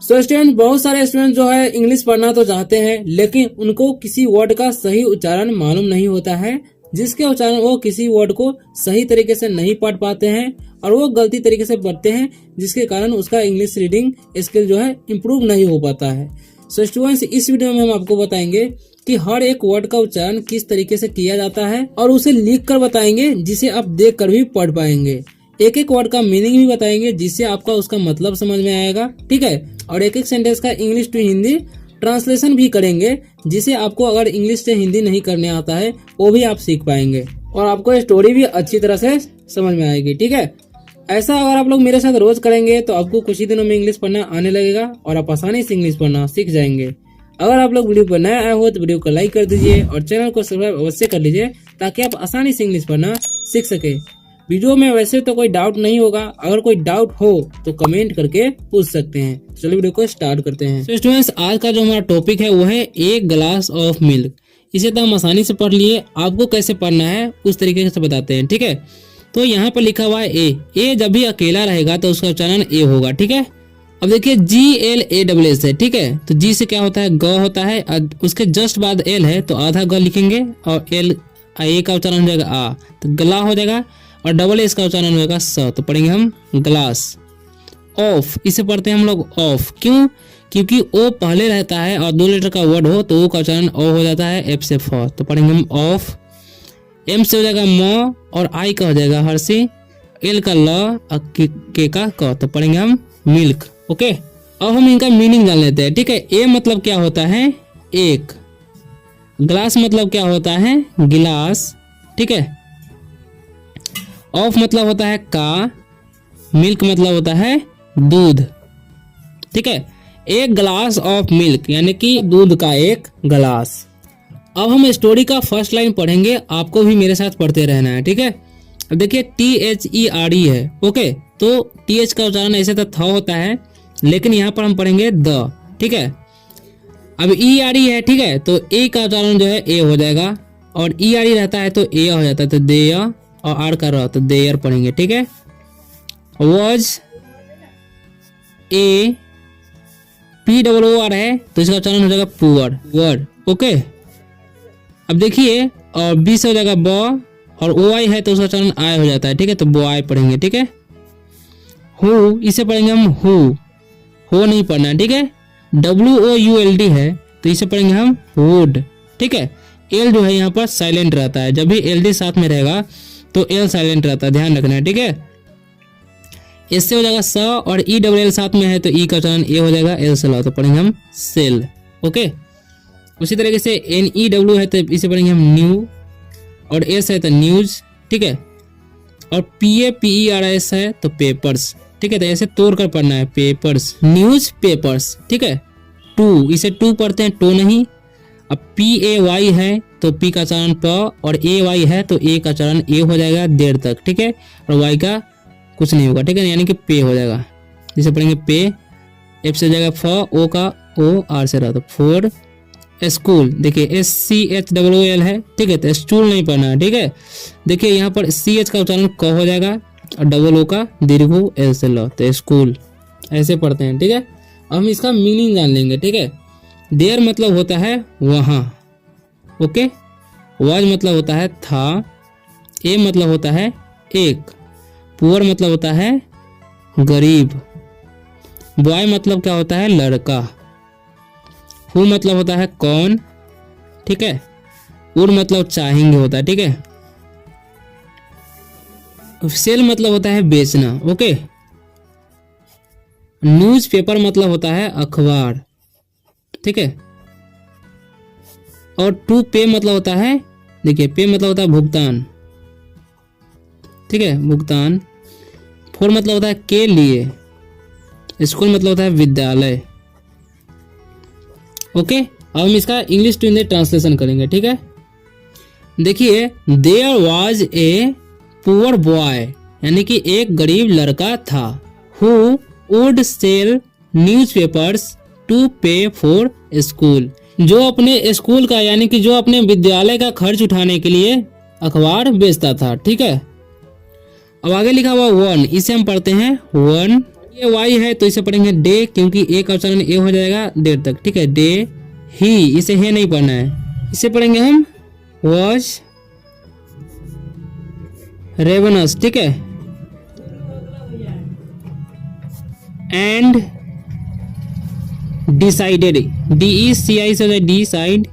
So student, बहुत सारे student जो है इंग्लिश पढ़ना तो चाहते हैं, लेकिन उनको किसी वर्ड का सही उच्चारण मालूम नहीं होता है, जिसके उच्चारण वो किसी वर्ड को सही तरीके से नहीं पढ़ पाते हैं और वो गलती तरीके से पढ़ते हैं, जिसके कारण उसका इंग्लिश रीडिंग स्किल जो है इम्प्रूव नहीं हो पाता है। सो स्टूडेंट्स, इस वीडियो में हम आपको बताएंगे कि हर एक वर्ड का उच्चारण किस तरीके से किया जाता है और उसे लिख कर बताएंगे, जिसे आप देख कर भी पढ़ पाएंगे। एक एक वर्ड का मीनिंग भी बताएंगे, जिससे आपका उसका मतलब समझ में आएगा, ठीक है। और एक एक सेंटेंस का इंग्लिश टू हिंदी ट्रांसलेशन भी करेंगे, जिसे आपको अगर इंग्लिश से हिंदी नहीं करने आता है वो भी आप सीख पाएंगे और आपको स्टोरी भी अच्छी तरह से समझ में आएगी, ठीक है। ऐसा अगर आप लोग मेरे साथ रोज करेंगे तो आपको कुछ ही दिनों में इंग्लिश पढ़ना आने लगेगा और आप आसानी से इंग्लिश पढ़ना सीख जाएंगे। अगर आप लोग वीडियो पर नए आए हो तो वीडियो को लाइक कर दीजिए और चैनल को सब्सक्राइब अवश्य कर लीजिए, ताकि आप आसानी से इंग्लिश पढ़ना सीख सके। वीडियो में वैसे तो कोई डाउट नहीं होगा, अगर कोई डाउट हो तो कमेंट करके पूछ सकते हैं। चलो वीडियो को स्टार्ट करते हैं। तो स्टूडेंट्स, आज का जो हमारा टॉपिक है वो है एक ग्लास ऑफ मिल्क। इसे तो हम आसानी से पढ़ लिए, आपको कैसे पढ़ना है उस तरीके से बताते हैं, ठीक है। तो यहाँ पर लिखा हुआ है ए जब भी अकेला रहेगा तो उसका उच्चारण ए होगा, ठीक है। अब देखिए GLASS है, ठीक है। तो जी से क्या होता है, ग होता है, उसके जस्ट बाद एल है तो आधा ग लिखेंगे और एल ए का उच्चारण हो जाएगा आ, तो गला हो जाएगा, और डबल एस का उच्चारण होगा स, तो पढ़ेंगे हम ग्लास। ऑफ, इसे पढ़ते हैं हम लोग ऑफ, क्यों? क्योंकि ओ पहले रहता है और 2 लेटर का वर्ड हो तो ओ का उच्चारण ओ हो जाता है, एफ से फ, तो पढ़ेंगे हम ऑफ। एम से हो जाएगा म और आई का हो जाएगा हर्षी, एल का ल और के का क, तो पढ़ेंगे हम मिल्क, ओके। अब हम इनका मीनिंग जान लेते हैं, ठीक है। ए मतलब क्या होता है, एक। ग्लास मतलब क्या होता है, गिलास, ठीक है। ऑफ मतलब होता है का, मिल्क मतलब होता है दूध, ठीक है। एक ग्लास ऑफ मिल्क यानी कि दूध का एक गिलास। अब हम स्टोरी का फर्स्ट लाइन पढ़ेंगे, आपको भी मेरे साथ पढ़ते रहना है, ठीक है। अब देखिए THERE है, ओके। तो TH का उच्चारण ऐसे तो थ होता है, लेकिन यहाँ पर हम पढ़ेंगे द, ठीक है। अब ERE है, ठीक है, तो ए का उच्चारण जो है ए हो जाएगा, और ERE रहता है तो ए हो जाता है, तो देय, और आर का रहा तो देयर पढ़ेंगे, ठीक है। वॉज ए POOR है तो इसका उच्चारण हो जाएगा पुअर, वर्ड, ओके। अब देखिए, और बी से हो जाएगा ब, और OI है तो उसका उच्चारण आई हो जाता है, ठीक है, तो बॉय पढ़ेंगे, ठीक है। हु, इसे पढ़ेंगे हम हु, हो नहीं पढ़ना है, ठीक है। WOULD है तो इसे पढ़ेंगे हम वुड, ठीक है। एल जो है यहाँ पर साइलेंट रहता है, जब भी LD साथ में रहेगा तो एल साइलेंट रहता है, ध्यान रखना है, ठीक है। इससे हो जाएगा स, और EWL साथ में है तो ई का उच्चारण ए हो जाएगा, एल से ला तो पढ़ेंगे हम सेल, ओके। उसी तरीके से NEW है तो इसे पढ़ेंगे हम न्यू, और एस है तो न्यूज, ठीक है। और PAPERS है तो पेपर्स, ठीक है। तो ऐसे तोड़ कर पढ़ना है, पेपर्स, न्यूज पेपर्स, ठीक है। टू, इसे टू पढ़ते हैं, टो नहीं। अब PAY है तो पी का उच्चारण प, और AY है तो ए का उच्चारण ए हो जाएगा देर तक, ठीक है। और वाई का कुछ नहीं होगा, ठीक है, यानी कि पे हो जाएगा, जिसे पढ़ेंगे पे। एफ से हो जाएगा फ, ओ का ओ, आर से रहा तो फोर। स्कूल, देखिए SCHOOL है, ठीक है, तो स्टूल नहीं पढ़ना है, ठीक है। देखिए यहाँ पर CH का उच्चारण क हो जाएगा, और डबल ओ का दीर्घ एल से ल, तो स्कूल, ऐसे पढ़ते हैं, ठीक है। अब हम इसका मीनिंग जान लेंगे, ठीक है। देयर मतलब होता है वहाँ, ओके। वाज मतलब होता है था, ए मतलब होता है एक, पुअर मतलब होता है गरीब, बॉय मतलब क्या होता है लड़का, हु मतलब होता है कौन, ठीक है। उर मतलब चाहेंगे होता है, ठीक है। सेल मतलब होता है बेचना, ओके। न्यूज पेपर मतलब होता है अखबार, ठीक है। और टू पे मतलब होता है, देखिए पे मतलब होता है भुगतान, ठीक है, भुगतान। फोर मतलब होता है के लिए, स्कूल मतलब होता है विद्यालय, ओके। अब हम इसका इंग्लिश टू हिंदी ट्रांसलेशन करेंगे, ठीक है। देखिए, there was a poor boy यानी कि एक गरीब लड़का था, who would sell newspapers to pay for school, जो अपने स्कूल का यानी कि जो अपने विद्यालय का खर्च उठाने के लिए अखबार बेचता था, ठीक है। अब आगे लिखा हुआ वन, इसे हम पढ़ते हैं वन ये वाई है तो इसे पढ़ेंगे डे, क्योंकि ए का उच्चारण ए हो जाएगा देर तक, ठीक है। डे ही, इसे हे नहीं पढ़ना है। इसे पढ़ेंगे हम वॉज रेवनस, ठीक है। एंड डिसाइडेड, DECI से हो जाए डिसाइड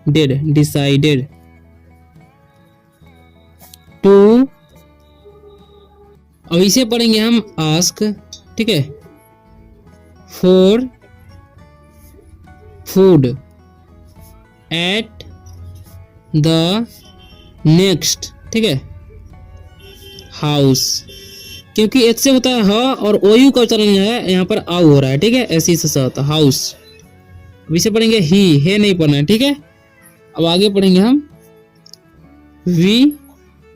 डेड, डिसाइडेड टू। अब इसे पढ़ेंगे हम आस्क, ठीक है। For food at the next, ठीक है, हाउस, क्योंकि एच से होता है ह और OU का उच्चारण जो है यहाँ पर आउ हो रहा है, ठीक है। ऐसी से होता है हाउस। अब इसे पढ़ेंगे ही, हे नहीं पढ़ना है, ठीक है। अब आगे पढ़ेंगे हम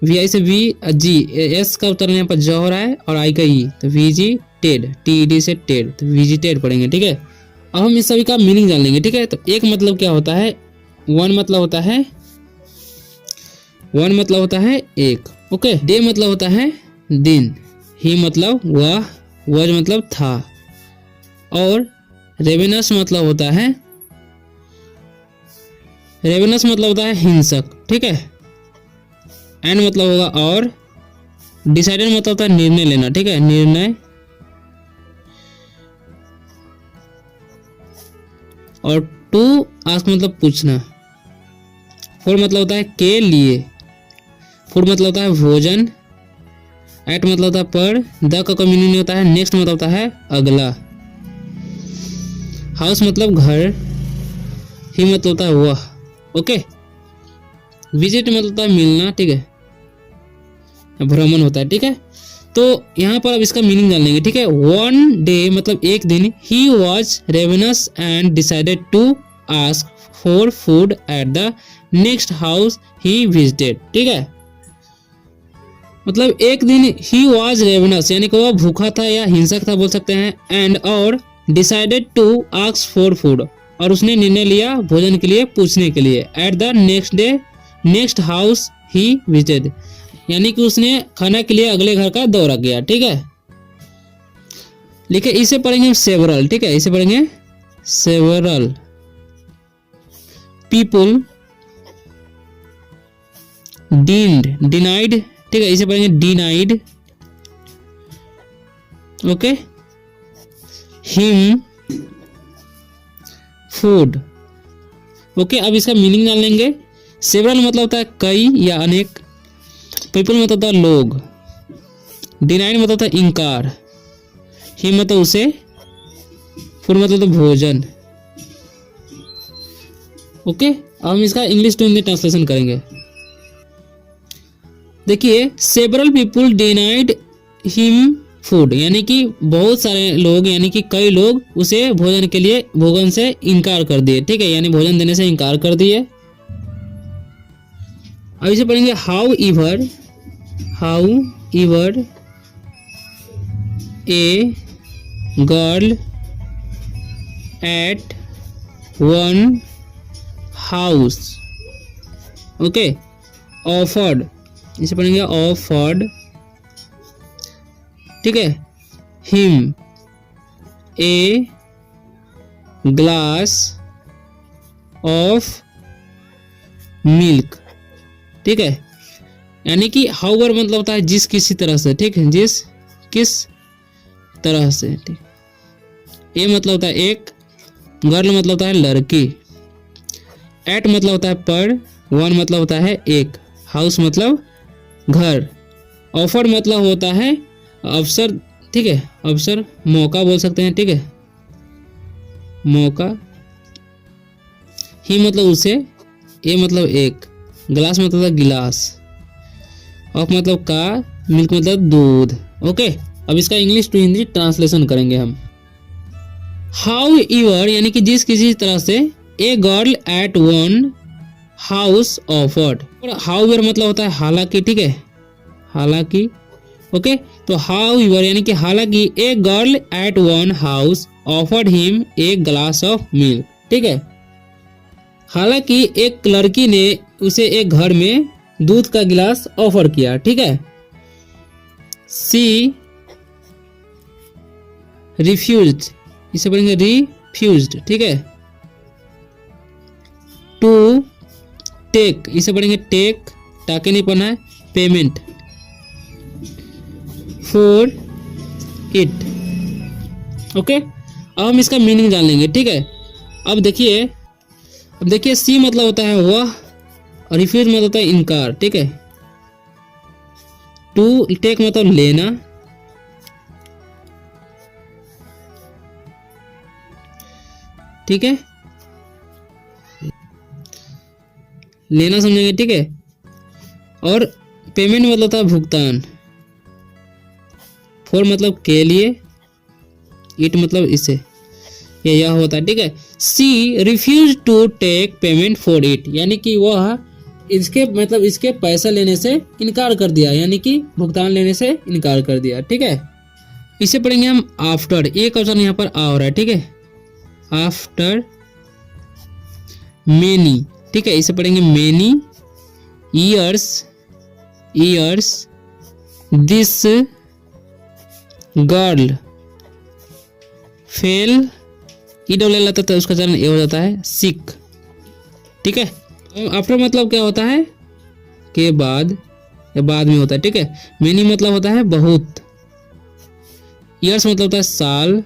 VI से जी, एस का उच्चारण यहाँ पर ज हो रहा है और आई का ई, तो विजिटेड, TED से टेड, तो विजिटेड पढ़ेंगे, ठीक है। अब हम इस सभी का मीनिंग जान लेंगे, ठीक है। तो एक मतलब क्या होता है, वन मतलब होता है एक, ओके। डे मतलब होता है दिन, ही मतलब वह, वज मतलब था, और रेवेनस मतलब होता है हिंसक, ठीक है। एंड मतलब होगा और, डिसाइडेड मतलब होता है निर्णय लेना, ठीक है, निर्णय, और टू आस्क मतलब पूछना। फॉर मतलब होता है के लिए, फूड मतलब होता है भोजन, एट मतलब होता है पर, द का कोई मीनिंग नहीं होता है, नेक्स्ट मतलब होता है अगला, हाउस मतलब घर, ही मतलब होता है वह, ओके। विजिट मतलब होता है मिलना, ठीक है, भ्रमण होता है, ठीक है। तो यहाँ पर अब इसका मीनिंग जान लेंगे, ठीक है। वन डे मतलब एक दिन, he was ravenous and decided to ask for food at the next house he visited, ठीक है। मतलब एक दिन ही वॉज रेवनस यानी कि वह भूखा था या हिंसक था बोल सकते हैं, एंड और decided to ask for food, और उसने निर्णय लिया भोजन के लिए पूछने के लिए, eight the next day next house he visited, यानी कि उसने खाना के लिए अगले घर का दौरा किया, ठीक है। लिखे इसे पढ़ेंगे सेवरल, ठीक है। इसे पढ़ेंगे सेवरल पीपुल डिनाइड, ठीक है। इसे पढ़ेंगे denied, okay, him food, okay. अब इसका मीनिंग जान लेंगे। सेवरल मतलब होता है कई या अनेक, पीपल मतलब होता है लोग, डिनाइड मतलब होता है इनकार, हिम मतलब उसे, फूड मतलब होता है भोजन, ओके। अब हम इसका इंग्लिश टू हिंदी ट्रांसलेशन करेंगे। देखिए, several people denied him food, यानी कि बहुत सारे लोग यानी कि कई लोग उसे भोजन से इनकार कर दिए, ठीक है, यानी भोजन देने से इनकार कर दिए। अब इसे पढ़ेंगे however a girl at one house, okay, offered, इसे पढ़ेंगे ऑफर्ड, ठीक है, him a glass of milk, ठीक है। यानी कि हाउवर मतलब होता है जिस किसी तरह से, ठीक है, जिस किस तरह से, ठीक। ए मतलब होता है एक, गर्ल मतलब होता है लड़की, एट मतलब होता है पर, वन मतलब होता है एक, हाउस मतलब घर, ऑफर मतलब होता है अवसर, ठीक है, अवसर मौका बोल सकते हैं, ठीक है, मौका, ही मतलब उसे, ए मतलब एक, ग्लास मतलब होता है गिलास, ऑफ मतलब का, मिल्क मतलब दूध, ओके। अब इसका इंग्लिश टू हिंदी ट्रांसलेशन करेंगे हम। हाउ इवर यानी कि जिस किसी तरह से, a girl at one house offered, however मतलब होता है हालांकि, ठीक है, हालांकि, ओके। तो हाउ इवर यानी कि हालांकि a girl at one house offered him a glass of milk, ठीक है। हालांकि एक लड़की ने उसे एक घर में दूध का गिलास ऑफर किया, ठीक है। सी रिफ्यूज्ड, इसे पढ़ेंगे रिफ्यूज्ड, ठीक है। टू टेक, इसे पढ़ेंगे टेक, टाके नहीं पढ़ना है, पेमेंट। For it, okay. अब हम इसका मीनिंग जान लेंगे, ठीक है। अब देखिए सी मतलब होता है वह और रिफ्यूज मतलब होता है इनकार, ठीक है। टू टेक मतलब लेना, ठीक है, लेना समझेंगे, ठीक है। और पेमेंट मतलब होता है भुगतान। फॉर मतलब के लिए, इट मतलब इसे, यह होता है, ठीक है। She refuse to take payment for it, यानी कि वह इसके पैसा लेने से इनकार कर दिया, यानी कि भुगतान लेने से इनकार कर दिया, ठीक है। इसे पढ़ेंगे हम आफ्टर, एक ऑप्शन यहाँ पर आ हो रहा है, ठीक है। आफ्टर मेनी, ठीक है, इसे पढ़ेंगे many years this girl fail, E double L आता है तो उसका चरण ए हो जाता है सिक, ठीक है। आफ्टर मतलब क्या होता है, के बाद या बाद में होता है, ठीक है। मेनी मतलब होता है बहुत, ईयर्स मतलब होता है साल।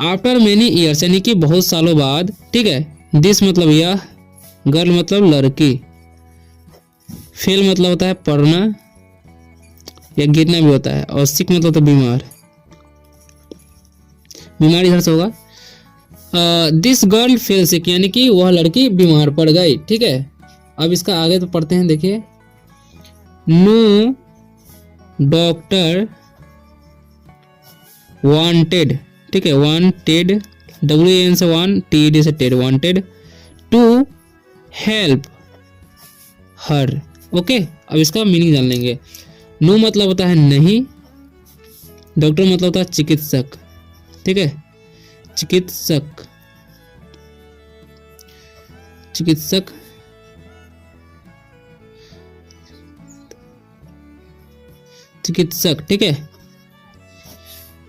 आफ्टर मेनी ईयर्स यानी कि बहुत सालों बाद, ठीक है। दिस मतलब यह, गर्ल मतलब लड़की, फेल मतलब होता है पढ़ना या गिरना भी होता है, और सिक मतलब होता है बीमार, बीमारी इधर से होगा। दिस गर्ल फेल सिक यानी कि वह लड़की बीमार पड़ गई, ठीक है। अब इसका आगे तो पढ़ते हैं, देखिए। नो डॉक्टर वांटेड, ठीक है, वांटेड, WAN से वन, TED से ted, wanted to help her, okay. अब इसका मीनिंग जान लेंगे। नो मतलब होता है नहीं, डॉक्टर मतलब होता है चिकित्सक, ठीक है, चिकित्सक, ठीक है।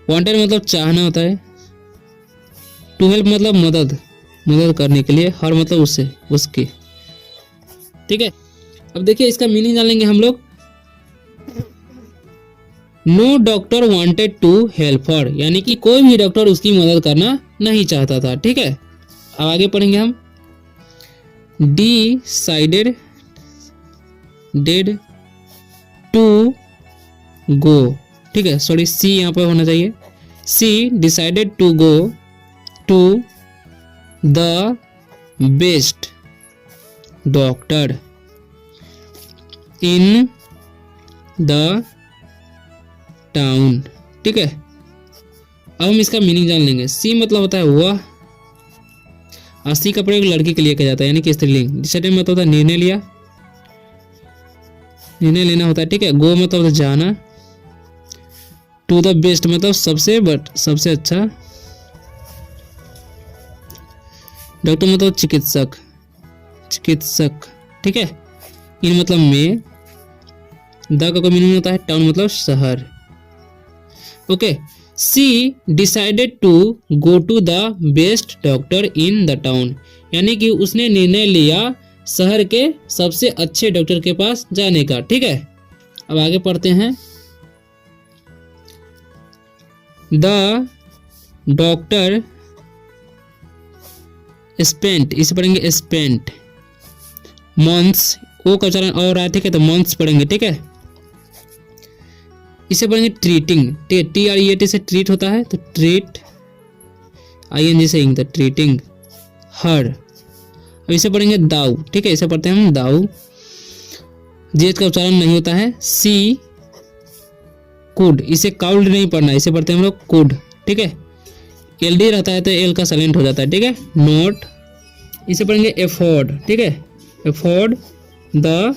वांटेड मतलब चाहना होता है। टू हेल्प मतलब मदद करने के लिए, हर मतलब उससे, उसकी, ठीक है। अब देखिए इसका मीनिंग जान लेंगे हम लोग। No doctor wanted to help her, यानी कि कोई भी डॉक्टर उसकी मदद करना नहीं चाहता था, ठीक है। अब आगे पढ़ेंगे हम। डिसाइडेड टू गो, ठीक है, सॉरी सी यहाँ पर होना चाहिए। She decided to go to the best doctor in the town, ठीक है। अब हम इसका मीनिंग जान लेंगे। सी मतलब होता है वह, और सी का प्रयोग लड़की के लिए किया जाता है, यानी कि स्त्रीलिंग। डिसाइडेड मतलब होता है निर्णय लिया, निर्णय लेना होता है, ठीक है। गो मतलब होता है जाना। टू द बेस्ट मतलब सबसे अच्छा। डॉक्टर मतलब चिकित्सक, ठीक है। इन मतलब में, द का मीनिंग होता है टाउन मतलब शहर, okay. She decided to go to the best doctor in the town, यानी कि उसने निर्णय लिया शहर के सबसे अच्छे डॉक्टर के पास जाने का, ठीक है। अब आगे पढ़ते हैं। द डॉक्टर स्पेंट, इसे पढ़ेंगे स्पेंट मंथ्स, ओ का उच्चारण और है, ठीक है, तो मंथ्स पढ़ेंगे, ठीक है। इसे पढ़ेंगे ट्रीटिंग, TREAT से ट्रीट होता है, तो ट्रीट, ING से इंग, तो ट्रीटिंग हर। अब इसे पढ़ेंगे दाऊ, ठीक है, इसे पढ़ते हैं हम दाऊ, जेड का उच्चारण नहीं होता है। सी कुड, इसे काउल्ड नहीं पढ़ना, इसे पढ़ते हैं हम लोग कुड, ठीक है। LD रहता है तो एल का साइलेंट हो जाता है, ठीक है। नोट, इसे पढ़ेंगे एफोर्ड, ठीक है, एफोर्ड द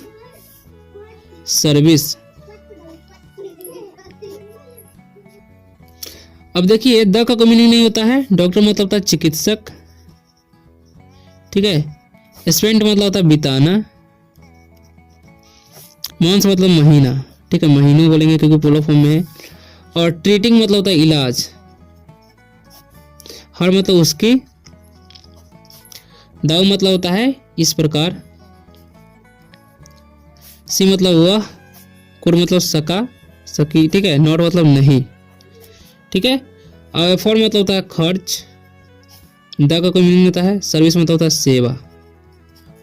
सर्विस। अब देखिए द का मीनिंग नहीं होता है, डॉक्टर मतलब होता है चिकित्सक, ठीक है। स्पेंट मतलब होता है बिताना। मंथ्स मतलब महीना, ठीक है, महीनों बोलेंगे क्योंकि प्लूरल फॉर्म में है। और ट्रीटिंग मतलब होता है इलाज, हर मतलब उसकी, दाऊ मतलब होता है इस प्रकार, सी मतलब वह, कुर मतलब सका सकी, ठीक है, नॉट मतलब नहीं, ठीक है। और फॉर मतलब होता है खर्च, द का कोई मीनिंग होता है, सर्विस मतलब होता है सेवा।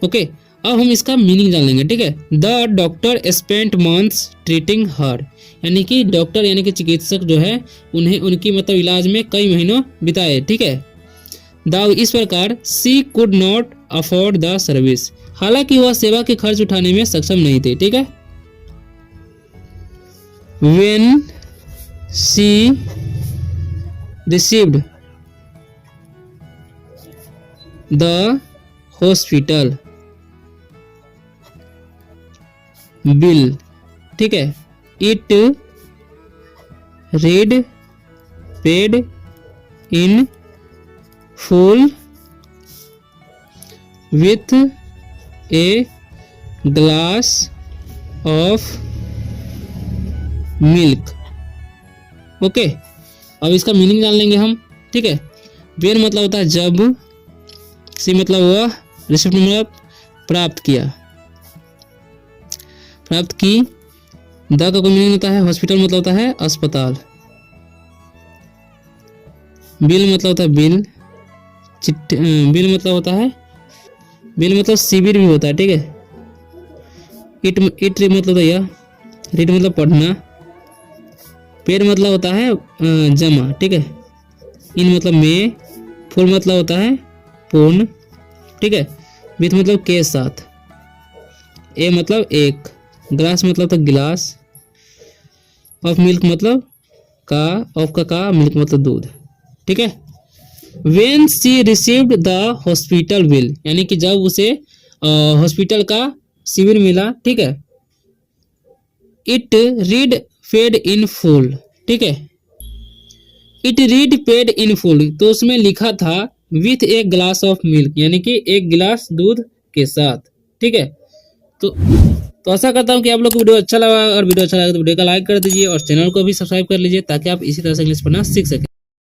ओके, अब हम इसका मीनिंग जान लेंगे, ठीक है। The doctor spent months treating हर, यानी कि डॉक्टर यानी कि चिकित्सक जो है उन्हें उनकी मतलब इलाज में कई महीनों बिताए, ठीक है। दाऊ इस प्रकार, she could not afford the service, हालांकि वह सेवा के खर्च उठाने में सक्षम नहीं थे, ठीक है। When she received the hospital bill, ठीक है, it read paid in full with a glass of milk. Okay, अब इसका मीनिंग जान लेंगे हम, ठीक है। वेन मतलब होता है जब, सी मतलब वह, रिसिप्ट मतलब प्राप्त किया, प्राप्त की, द का कोई मीनिंग होता है हॉस्पिटल मतलब होता है अस्पताल, बिल मतलब होता है बिल, बिल मतलब होता है, बिल मतलब शिविर भी होता है, ठीक है। इट मतलब होता है यह, रीड मतलब पढ़ना, पेड मतलब होता है जमा, ठीक है। इन मतलब में, फुल मतलब होता है पूर्ण, ठीक है। विथ मतलब के साथ, ए मतलब एक, ग्लास मतलब तो गिलास, ऑफ मिल्क मतलब का, ऑफ का मिल्क मतलब दूध, ठीक है। When she received the hospital bill, यानी कि जब उसे हॉस्पिटल का शिविर मिला, ठीक है। It read paid in full, ठीक है, it read paid in full, तो उसमें लिखा था with a glass of milk, यानी कि एक गिलास दूध के साथ, ठीक है। तो आशा करता हूँ कि आप लोग को वीडियो अच्छा लगा, और वीडियो अच्छा लगा तो वीडियो का लाइक कर दीजिए और चैनल को भी सब्सक्राइब कर लीजिए, ताकि आप इसी तरह से इंग्लिश पढ़ना सीख सकें।